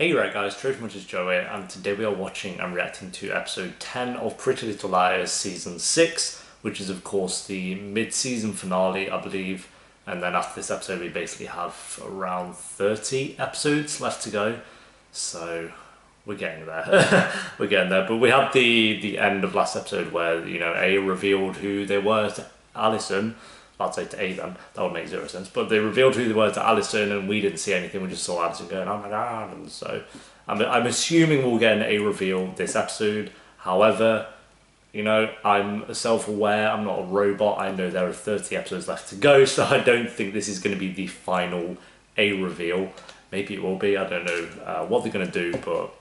Hey right guys, Trojanmuch Joe here, and today we are watching and reacting to episode 10 of Pretty Little Liars season 6, which is of course the mid-season finale, I believe, and then after this episode we basically have around 30 episodes left to go, so we're getting there. We're getting there, but we had the end of last episode where, you know, A revealed who they were to Allison. I'd say to A then, that would make zero sense, but they revealed who they were to Allison and we didn't see anything, we just saw Allison going, oh my god, and so I'm assuming we'll get an A reveal this episode. However, you know, I'm self-aware, I'm not a robot, I know there are 30 episodes left to go, so I don't think this is going to be the final A reveal. Maybe it will be, I don't know what they're going to do, but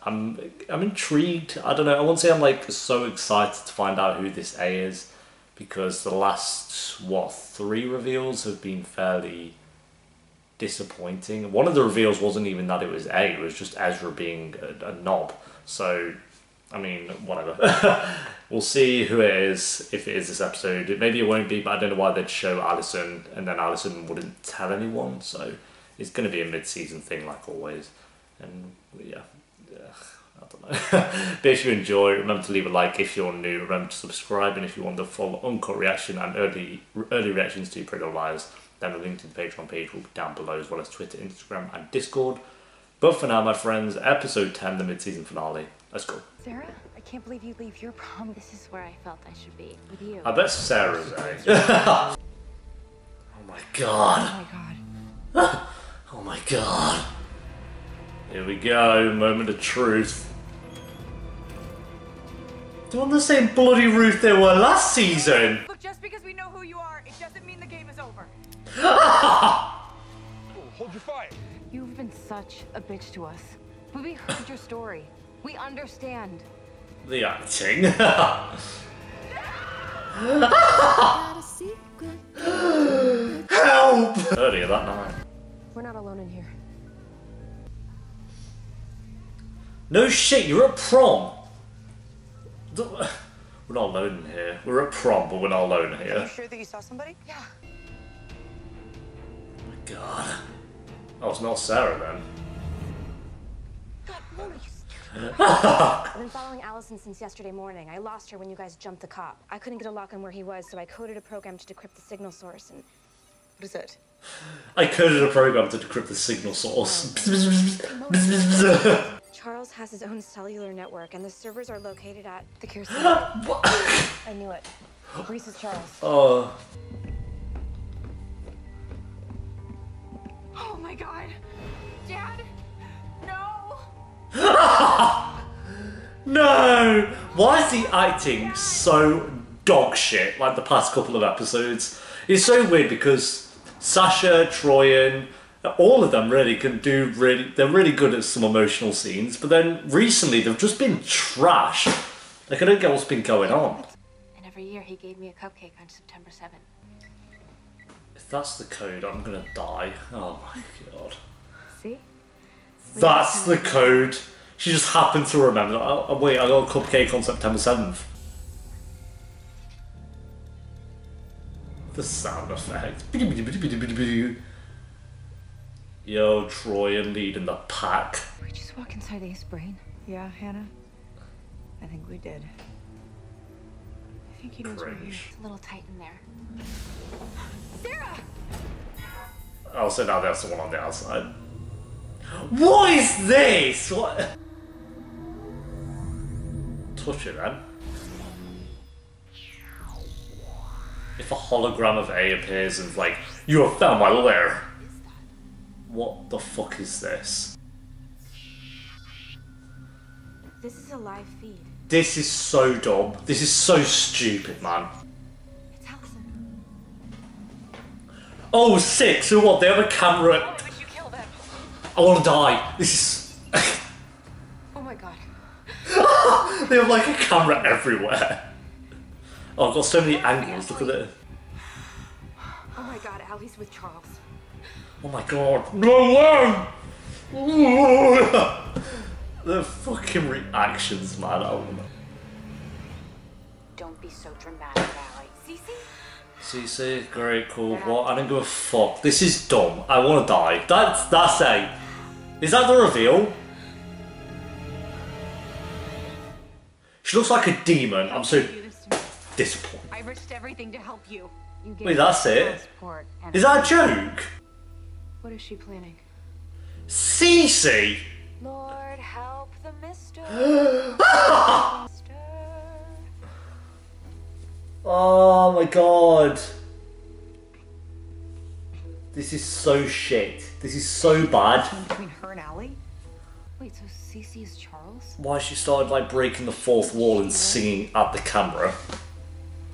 I'm intrigued. I don't know, I won't say I'm like so excited to find out who this A is, because the last, what, 3 reveals have been fairly disappointing. One of the reveals wasn't even that it was A, it was just Ezra being a knob. So, I mean, whatever. We'll see who it is, if it is this episode. Maybe it won't be, but I don't know why they'd show Allison and then Allison wouldn't tell anyone. So, it's going to be a mid-season thing like always. And, yeah. I don't know. But if you enjoy, remember to leave a like. If you're new, remember to subscribe, and if you want the full uncut reaction and early reactions to Pretty Little Liars, then the link to the Patreon page will be down below, as well as Twitter, Instagram and Discord. But for now, my friends, episode 10, the mid-season finale. Let's go. Sarah, I can't believe you leave your prom. This is where I felt I should be, with you. I bet Sarah's A. Oh my god. Oh my god. Oh my god. Here we go, moment of truth. They're on the same bloody roof they were last season! Look, just because we know who you are, it doesn't mean the game is over. Hold your fire. You've been such a bitch to us. But we heard your story. We understand. The acting. Help! Earlier that night. We're not alone in here. No shit, you're at prom! We're not alone in here. We're at prom, but we're not alone Are here. you sure that you saw somebody? Yeah. Oh my god. Oh, it's not Sarah then. God, Mona, I've been following Allison since yesterday morning. I lost her when you guys jumped the cop. I couldn't get a lock on where he was, so I coded a program to decrypt the signal source, and... What is it? I coded a program to decrypt the signal source. Charles has his own cellular network, and the servers are located at the Kirsten. I knew it. Reese is Charles. Oh. Oh my god! Dad? No! No! Why is he acting so dog shit like the past couple of episodes? It's so weird because Sasha, Troyan, all of them really can do they're really good at some emotional scenes, but then recently they've just been trash. Like, I don't get what's been going on. And every year he gave me a cupcake on September 7th. If that's the code, I'm gonna die. Oh my god. See? That's the code. She just happened to remember. Oh, wait, I got a cupcake on September 7th. The sound effect. Yo, Troyan leading the pack. Did we just walk inside Ace Brain? Yeah, Hannah? I think we did. I think he knows we're here. Cringe. It's a little tight in there. Sarah! Oh, so now there's someone on the outside. What is this? What? Touch it then. If a hologram of A appears and like, you have found my lair. What the fuck is this? This is a live feed. This is so dumb. This is so stupid, man. It's Allison. Oh, sick. So what? They have a camera. I wish you killed him. I want to die. This is. Oh my god. They have like a camera everywhere. Oh, I've got so many angles. Look at it. Oh my god, Allie's with Charles. Oh my god. No way! The fucking reactions, man. Oh, Don't be so dramatic, Allie. Cece? CC, great, cool. What? I don't give a fuck. This is dumb. I want to die. That's A. Is that the reveal? She looks like a demon. I'm so You do this to me. disappointed. I risked everything to help you. You Wait, that's it? passport and Is that a joke? What is she planning? Cece! Lord help the mister. Oh my god. This is so shit. This is so bad. Between her and Allie? Wait, so Cece is Charles? Why she started like breaking the fourth wall and singing at the camera.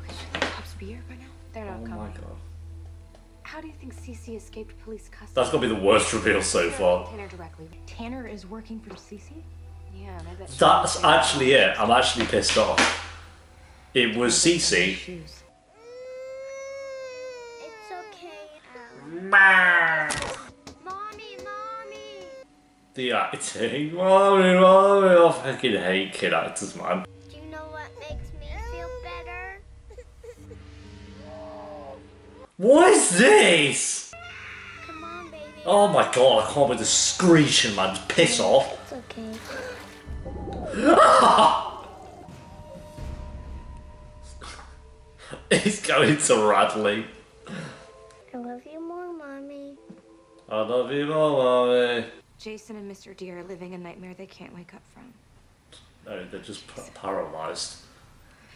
Should the cops be here by now? They're not Oh coming. my god. How do you think Cece escaped police custody? That's gotta be the worst reveal so far. Tanner directly. Tanner is working for Cece? Yeah, and I bet. That's actually it. I'm actually pissed off. It was Cece. Shoes. It's okay, Mommy, Mommy! The acting. I fucking hate kid actors, man. Do you know what makes me feel better? What is this? Come on, baby. Oh my god, I can't with the screeching, man. Just piss off. It's okay. He's going to Radley. I love you more, Mommy. I love you more, mommy. Jason and Mr. D are living a nightmare they can't wake up from. No, they're just paralysed.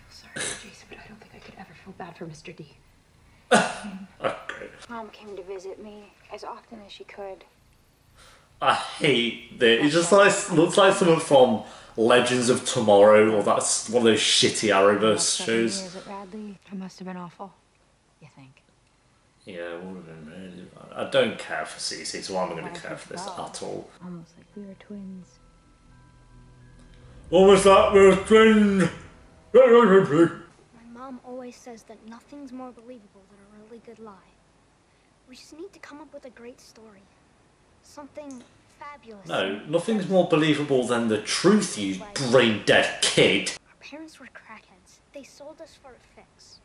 Sorry, Jason, but I don't think I could ever feel bad for Mr. D. Okay. Mom came to visit me as often as she could. I hate this. It just like, looks like something from Legends of Tomorrow, or that's one of those shitty Arrowverse shows. Years at Radley. It must have been awful. You think? Yeah, it would have been really bad. I don't care for Cece, so I'm not going to care for this at all. Almost like we were twins. Almost like we're twins. My mom always says that nothing's more believable than a really good lie. We just need to come up with a great story. Something fabulous. No, nothing's more believable than the truth, you brain-dead kid. Our parents were crackheads. They sold us for a fix.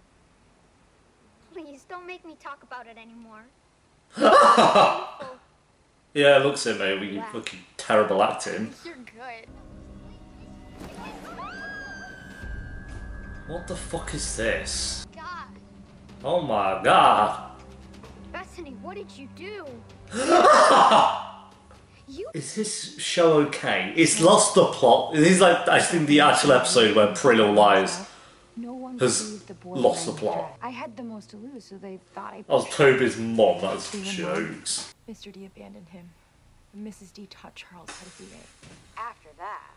Please, don't make me talk about it anymore. Yeah, looks it, mate. We fucking terrible acting. You're good. What the fuck is this? God. Oh my god. Bethany, what did you do? You Is this show okay? It's lost the plot. This is like, I think, the actual episode where Pretty Little Liars No one has believed the boy lost the ran plot. I had the most to lose, so they thought I. I was Toby's mom, that's jokes. Mr. D abandoned him. And Mrs. D taught Charles how to be a. After that.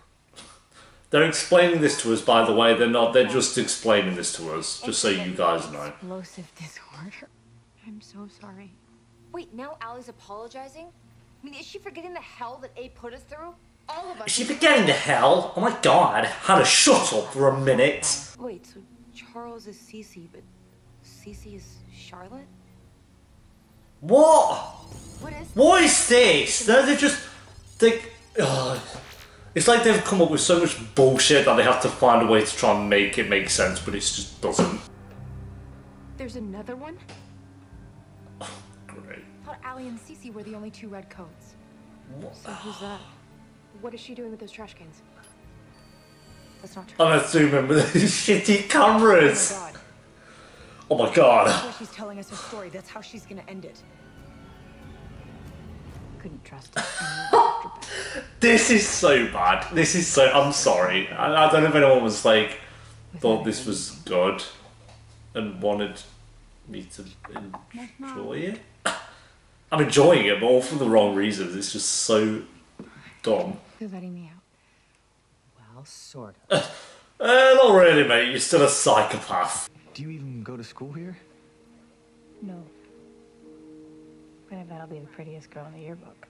They're explaining this to us, by the way. They're not, they're just explaining this to us, just so you guys know. Explosive disorder. I'm so sorry. Wait, now Allie's apologizing? I mean, is she forgetting the hell that Abe put us through? All of us. Is she forgetting the hell? Oh my god, Hannah, shut up for a minute. Wait, so Charles is Cece, but Cece is Charlotte? What? What is? What is this? They're just... It's like they've come up with so much bullshit that they have to find a way to try and make it make sense, but it just doesn't. There's another one? Great. I thought Allie and Cece were the only two red coats. What? So who's that? What is she doing with those trash cans? That's not true. I'm assuming with these shitty cameras. God. Oh my god. Well, she's telling us her story. That's how she's gonna end it. Couldn't trust her. This is so bad. This is so... I'm sorry. I don't know if anyone was like... Thought this was good. And wanted me to enjoy it. I'm enjoying it, but all for the wrong reasons. It's just so dumb. You're letting me out. Well, sort of. Not really, mate. You're still a psychopath. Do you even go to school here? No. But I bet I'll be the prettiest girl in the yearbook.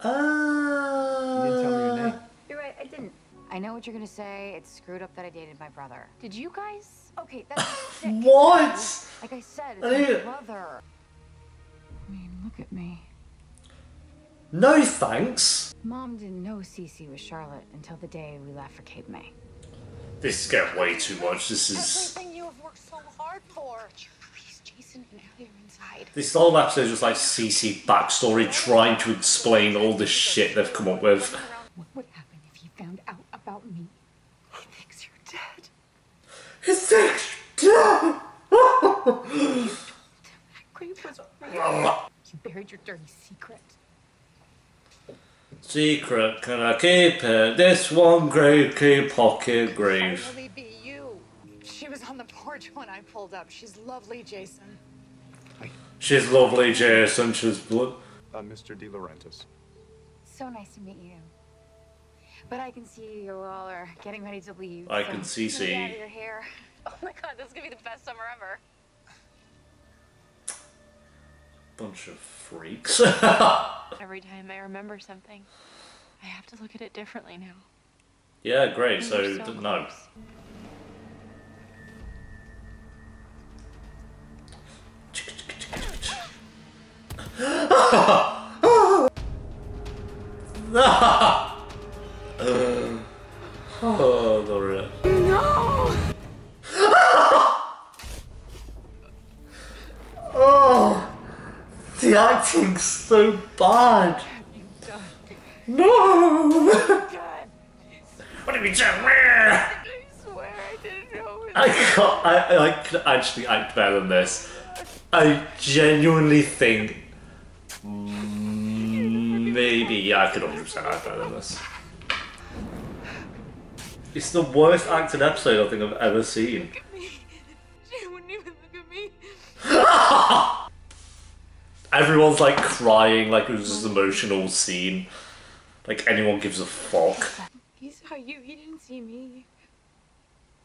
You didn't tell me your name. You're right, I didn't. I know what you're gonna say. It's screwed up that I dated my brother. Did you guys? Okay, that's sick. What? Like I said, I it's didn't- my brother. I mean, look at me. No thanks. Mom didn't know Cece was Charlotte until the day we left for Cape May. This is getting way too much. This is... Everything you have worked so hard for. Please, Jason and Allie are inside. This whole episode is just like CC backstory trying to explain all this shit they've come up with. What would happen if he found out about me? It's dead! Grave was real. You buried your dirty secret. Secret, can I keep it? This one grave keep pocket grave. Finally be you. She was on the porch when I pulled up. She's lovely, Jason. She's lovely, Jason. She's blood. Mr. De Laurentiis. So nice to meet you. But I can see you all are getting ready to leave. I can see. Get out of your hair. Oh my god, this is gonna be the best summer ever. Bunch of freaks. Every time I remember something, I have to look at it differently now. Yeah, great. We So, were so no. close. Oh, Laura. No! Oh, the acting's so bad. No. What have you done? I swear I didn't know it. I could actually act better than this. I genuinely think maybe I could 100% act better than this. It's the worst acted episode I think I've ever seen. She wouldn't even look at me. Everyone's like crying like it was just an emotional scene. Like anyone gives a fuck. He saw you, he didn't see me.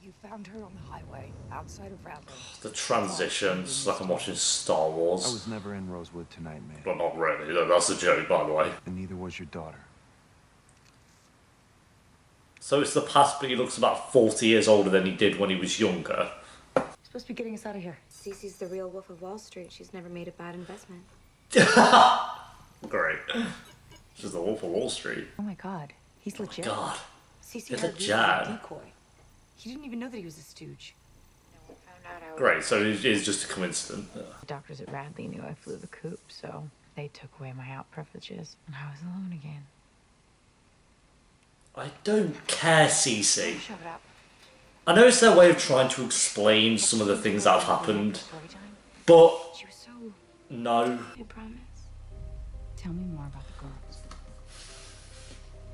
You found her on the highway outside of Radley. The transitions, like I'm watching Star I Wars. was never in Rosewood tonight, May. Well, not really. That's a joke, by the way. And neither was your daughter. So it's the past, but he looks about 40 years older than he did when he was younger. You're supposed to be getting us out of here. Cece's the real Wolf of Wall Street. She's never made a bad investment. Great. She's the Wolf of Wall Street. Oh my god, he's legit. God. Cece You're hired the Reese as a Jad. decoy. He didn't even know that he was a stooge. Great, so it is just a coincidence. The doctors at Radley knew I flew the coop, so they took away my out privileges, and I was alone again. I don't care, Cece. Shut up. I know it's their way of trying to explain some of the things that have happened, Story time. but She was so... no. I promise. Tell me more about the girls.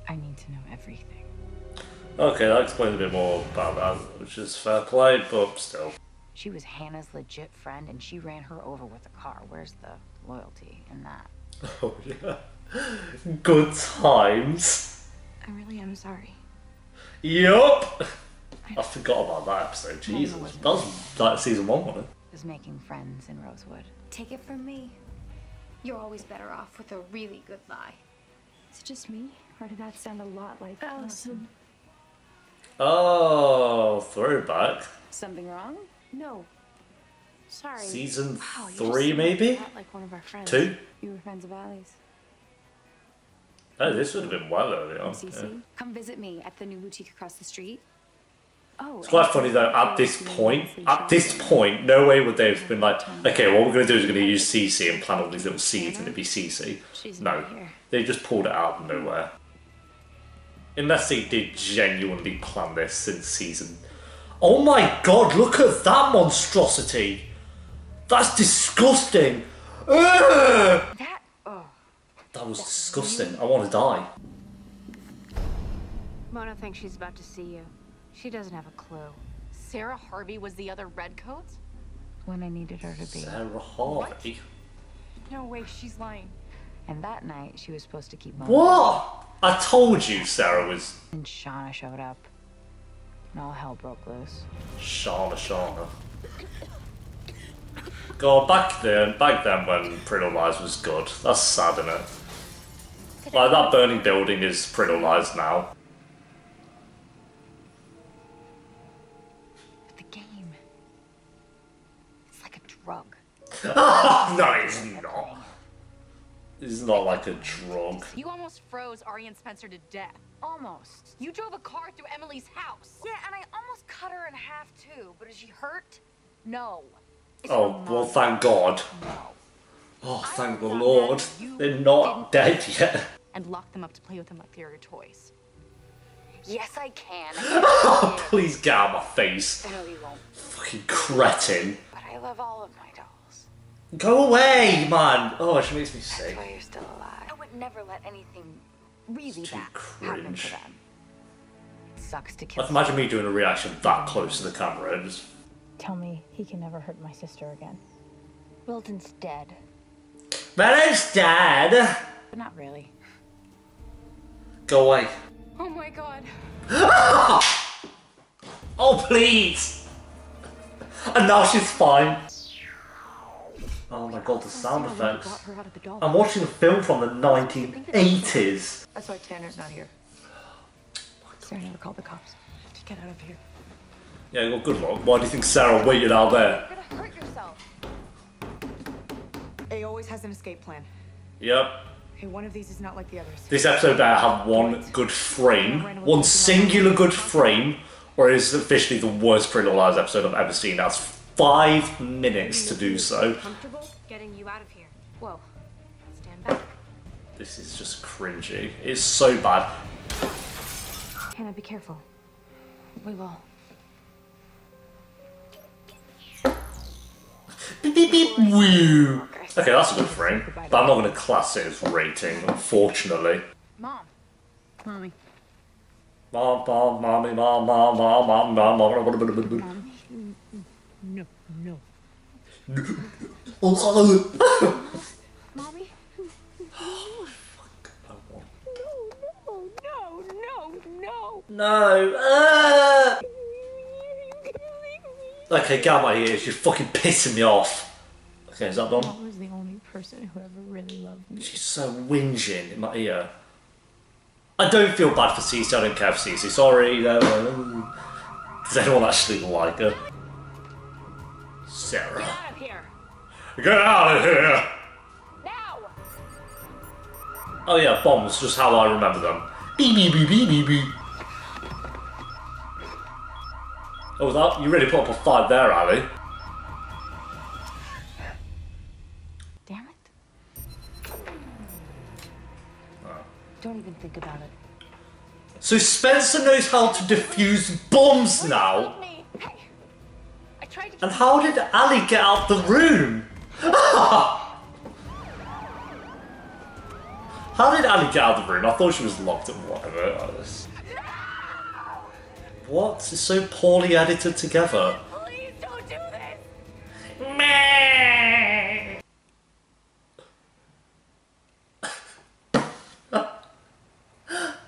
I need to know everything. Okay, that explains a bit more about that, which is fair play, but still. She was Hannah's legit friend, and she ran her over with a car. Where's the loyalty in that? Oh, yeah. Good times. I really am sorry. Yup. I forgot about that episode. Jesus. That was like season 1, wasn't it? Was making friends in Rosewood. Take it from me. You're always better off with a really good lie. Is it just me? Or did that sound a lot like Allison. Oh, throwback. Something wrong? No. Sorry. Season Wow, you 3, just maybe? not like one of our friends. 2? You were friends of Allie's. Oh, this would have been well earlier on. Cece, Yeah. come visit me at the new boutique across the street. Oh, It's quite funny though, at this point, no way would they have been like, okay, what we're going to do is we're going to use CC and plant all these little seeds and it'd be CC. She's No, not here. they just pulled it out of nowhere. Unless they did genuinely plan this since season... Oh my god, look at that monstrosity! That's disgusting! Ugh! That was disgusting. I want to die. Mona thinks she's about to see you. She doesn't have a clue. Sarah Harvey was the other redcoat? When I needed her to be. Sarah Harvey. No way, she's lying. And that night, she was supposed to keep Mona. What? I told you Sarah was And Shauna showed up. And all hell broke loose. Shauna. God, back then when Pretty Little Lies was good. That's sad, isn't it? Like, that burning building is Pretty Little Lies now. But the game, it's like a drug. No, it's not. It's not like a drug. You almost froze Ari and Spencer to death. Almost. You drove a car through Emily's house. Yeah, and I almost cut her in half too. But is she hurt? No. Oh, well, thank God. No. Oh, thank the Lord. They're not dead yet. And locked them up to play with them like they were toys. Yes, I can. Please get out of my face. I know you won't. Fucking cretin. But I love all of my dolls. Go away, man. Oh, she makes me That's sick. why you're still alive. I would never let anything really It's too bad happen cringe. to them. It sucks to kill. Like, imagine me doing a reaction that close to the camera and just... Tell me he can never hurt my sister again. Wilton's dead. Meredith's dead. But not really. Go away. Oh my god. Oh, please. And now she's fine. Oh my god, the sound effects. Got her out of the doll. I'm watching a film from the 1980s. That's why Tanner's not here. Sarah never called the cops. Just get out of here. Yeah, well, good luck. Why do you think Sarah waited out there? You're gonna hurt yourself. A always has an escape plan. Yep. Hey, one of these is not like the others. This episode better have one good frame, one singular good frame, or it is officially the worst Pretty Little Liars episode I've ever seen. That's 5 minutes to do so. Comfortable getting you out of here. Whoa. Stand back. This is just cringy. It's so bad. Hannah, be careful. We will. Beep, beep, beep, woo. Okay, that's a good frame, but I'm not going to class it as rating, unfortunately. Mom. Mommy. Mom, mommy, mom. No, no. Mommy? No. No. Okay, get out of my ears. You're fucking pissing me off. Okay, is that done? Mom was the only person who ever really loved me. She's so whinging in my ear. I don't feel bad for Cece. I don't care for Cece. Sorry. No. Does anyone actually like her? Sarah. Get out of here. Get out of here! Now! Oh yeah, bombs, just how I remember them. Beep beep beep beep beep beep. Oh, that you really put up a fight there, Ali. Damn it. Don't even think about it. So Spencer knows how to defuse bombs now. Hey! I tried to And how did Ali get out the room? How did Ali get out of the room? I thought she was locked and whatever. What? It's so poorly edited together. Please don't do this!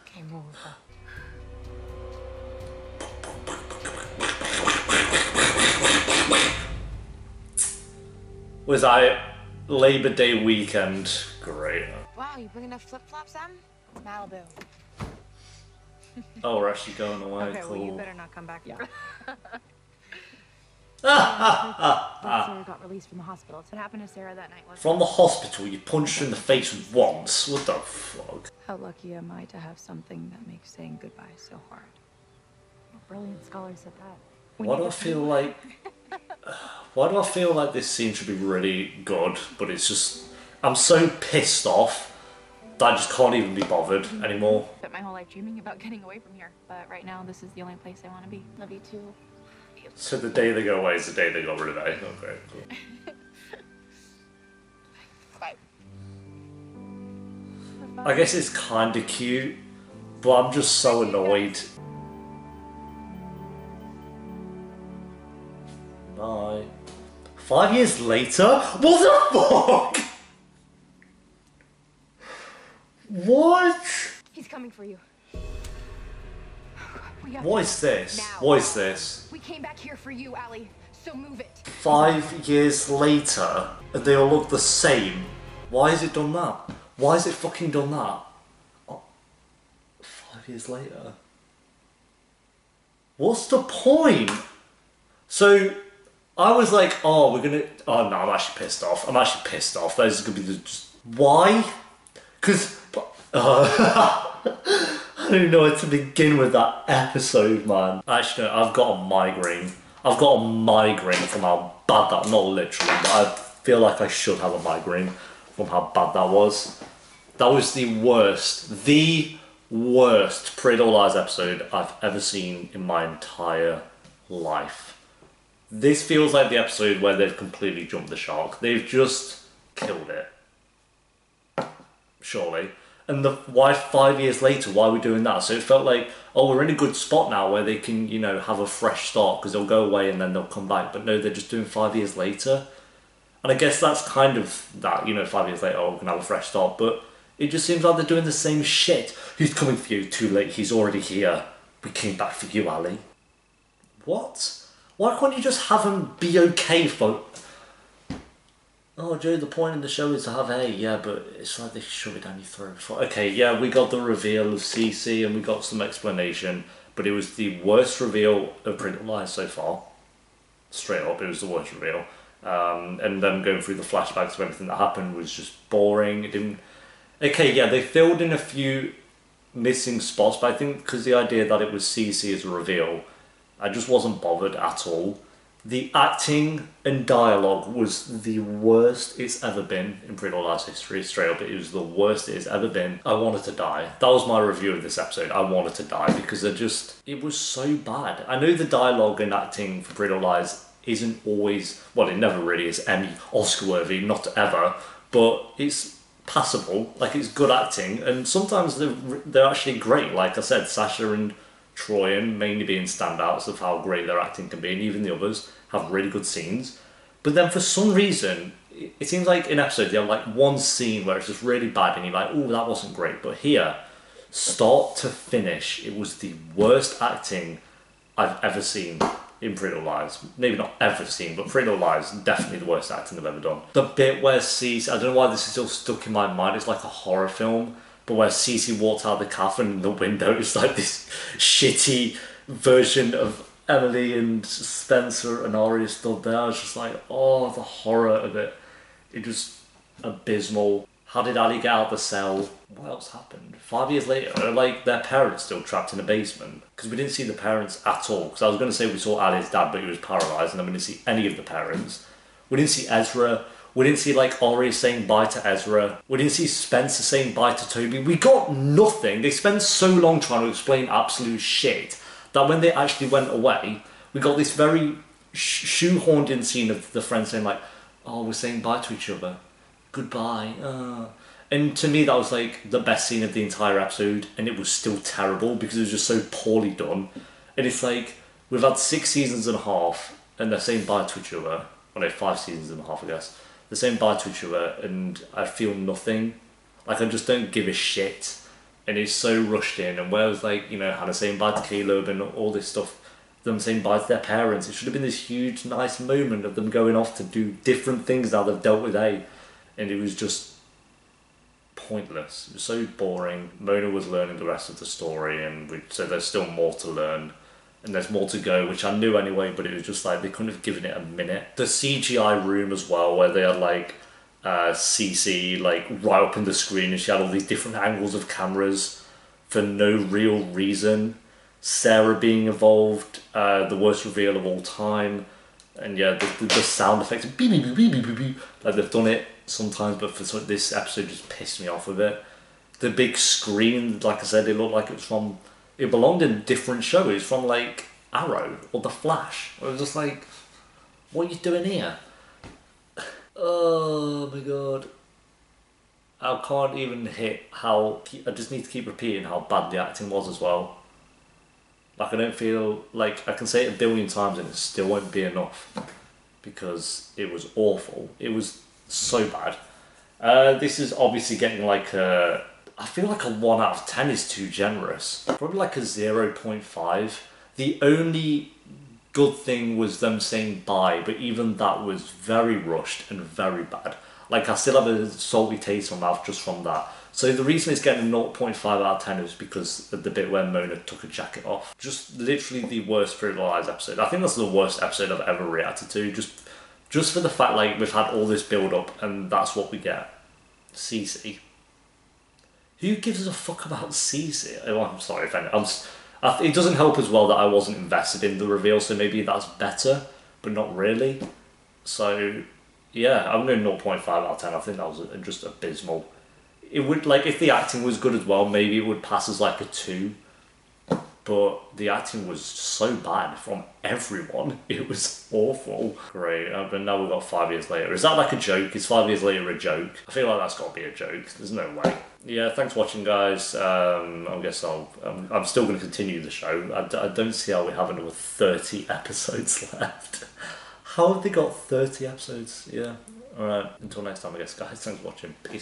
Game over. Was I Labor Day weekend? Great. Wow, you bring enough flip-flops, Em? Malibu. Oh, we're actually going away. Okay, Cool. well, you better not come back. Yeah. Sarah got released from the hospital. What happened to Sarah that night? From the hospital, you punched her in the face once. What the fuck? How lucky am I to have something that makes saying goodbye so hard? A brilliant scholar said that. Why do I feel like? Why do I feel like this scene should be really good, but it's just I'm so pissed off that I just can't even be bothered anymore. Spent my whole life dreaming about getting away from here, but right now this is the only place I want to be. Love you too. So the day they go away is the day they got rid of A. Okay, cool. Bye. I guess it's kind of cute, but I'm just so annoyed. Bye. 5 years later? What the fuck? What? He's coming for you. What is this? What is this? We came back here for you, Allie. So move it. 5 years later, and they all look the same. Why has it done that? Why has it fucking done that? Oh, 5 years later. What's the point? So, I was like, oh, we're gonna... Oh no, I'm actually pissed off. I'm actually pissed off. That is gonna be the... Why? Because... I don't know where to begin with that episode, man. Actually, no, I've got a migraine. I've got a migraine from how bad that... Not literally, but I feel like I should have a migraine from how bad that was. That was the worst. The worst Pretty Little Liars episode I've ever seen in my entire life. This feels like the episode where they've completely jumped the shark. They've just killed it. Surely. And why 5 years later, why are we doing that? So it felt like, oh, we're in a good spot now where they can, you know, have a fresh start because they'll go away and then they'll come back. But no, they're just doing 5 years later. And I guess that's kind of that, you know, 5 years later, oh, we can have a fresh start. But it just seems like they're doing the same shit. He's coming for you, too late, he's already here. We came back for you, Ali. What? Why can't you just have him be okay for... Oh, Joe, the point in the show is to have A, yeah, but it's like they shove it down your throat. Okay, yeah, we got the reveal of Cece and we got some explanation, but it was the worst reveal of Pretty Little Liars so far. Straight up, it was the worst reveal. And then going through the flashbacks of everything that happened was just boring. It didn't... Okay, yeah, they filled in a few missing spots, but I think because the idea that it was Cece as a reveal, I just wasn't bothered at all. The acting and dialogue was the worst it's ever been in Pretty Little Liars history. Straight up, it was the worst it has ever been. I wanted to die. That was my review of this episode. I wanted to die because it was so bad. I know the dialogue and acting for Pretty Little Liars isn't always, well, it never really is Emmy Oscar worthy, not ever, but it's passable. Like, it's good acting, and sometimes they're actually great. Like I said, Sasha and Troyan mainly being standouts of how great their acting can be, and even the others have really good scenes. But then for some reason, it seems like in episode they have like one scene where it's just really bad and you're like, oh, that wasn't great. But here, start to finish, it was the worst acting I've ever seen in Pretty Little Liars. Maybe not ever seen, but Pretty Little Liars, definitely the worst acting I've ever done. The bit where Cece, I don't know why this is still stuck in my mind, it's like a horror film, but where Cece walked out of the cafe and the window, it's like this shitty version of Emily and Spencer and Arya stood there. I was just like, oh, the horror of it. It just abysmal. How did Ali get out of the cell? What else happened? 5 years later, are like their parents still trapped in a basement? Because we didn't see the parents at all. Because I was going to say we saw Ali's dad, but he was paralysed, and then we didn't see any of the parents. We didn't see Ezra. We didn't see like Arya saying bye to Ezra. We didn't see Spencer saying bye to Toby. We got nothing. They spent so long trying to explain absolute shit that when they actually went away, we got this very shoehorned in scene of the friends saying like, oh, we're saying bye to each other. Goodbye. And to me that was like the best scene of the entire episode, and it was still terrible because it was just so poorly done. And it's like, we've had 6 seasons and a half and they're saying bye to each other. Well, no, 5 seasons and a half, I guess. They're saying bye to each other and I feel nothing. Like, I just don't give a shit. And it's so rushed in, and where it was like, you know, Hannah saying bye to Caleb and all this stuff, them saying bye to their parents. It should have been this huge, nice moment of them going off to do different things now they've dealt with A. And it was just pointless. It was so boring. Mona was learning the rest of the story, and so there's still more to learn. And there's more to go, which I knew anyway, but it was just like, they couldn't have given it a minute. The CGI room as well, where they had like, Cece like right up in the screen and she had all these different angles of cameras for no real reason. Sarah being involved, the worst reveal of all time, and yeah, the sound effects, beep, beep, beep, beep, beep, beep. Like they've done it sometimes, but for this episode just pissed me off with it. The big screen, like I said, it looked like it belonged in a different show. It was from like Arrow or The Flash. I was just like, what are you doing here? Oh my god. I can't even hit how... I just need to keep repeating how bad the acting was as well. Like, I don't feel like I can say it a billion times and it still won't be enough. Because it was awful. It was so bad. This is obviously getting like a... I feel like a 1 out of 10 is too generous. Probably like a 0.5. The only good thing was them saying bye, but even that was very rushed and very bad. Like, I still have a salty taste in my mouth just from that. So the reason it's getting a 0.5 out of 10 is because of the bit where Mona took her jacket off. Just literally the worst Pretty Little Liars episode. I think that's the worst episode I've ever reacted to. Just for the fact, like, we've had all this build up and that's what we get. Cece. Who gives a fuck about Cece? Oh, I'm sorry if it doesn't help as well that I wasn't invested in the reveal, so maybe that's better, but not really. So, yeah, I'm going 0.5 out of 10. I think that was just abysmal. it would, like, if the acting was good as well, maybe it would pass as like a 2. But the acting was so bad from everyone. It was awful. Great, but now we've got 5 years later. Is that like a joke? Is 5 years later a joke? I feel like that's got to be a joke. There's no way. Yeah, thanks for watching, guys. I guess I'm still going to continue the show. I don't see how we have another 30 episodes left. How have they got 30 episodes? Yeah. Alright, until next time, I guess, guys. Thanks for watching. Peace.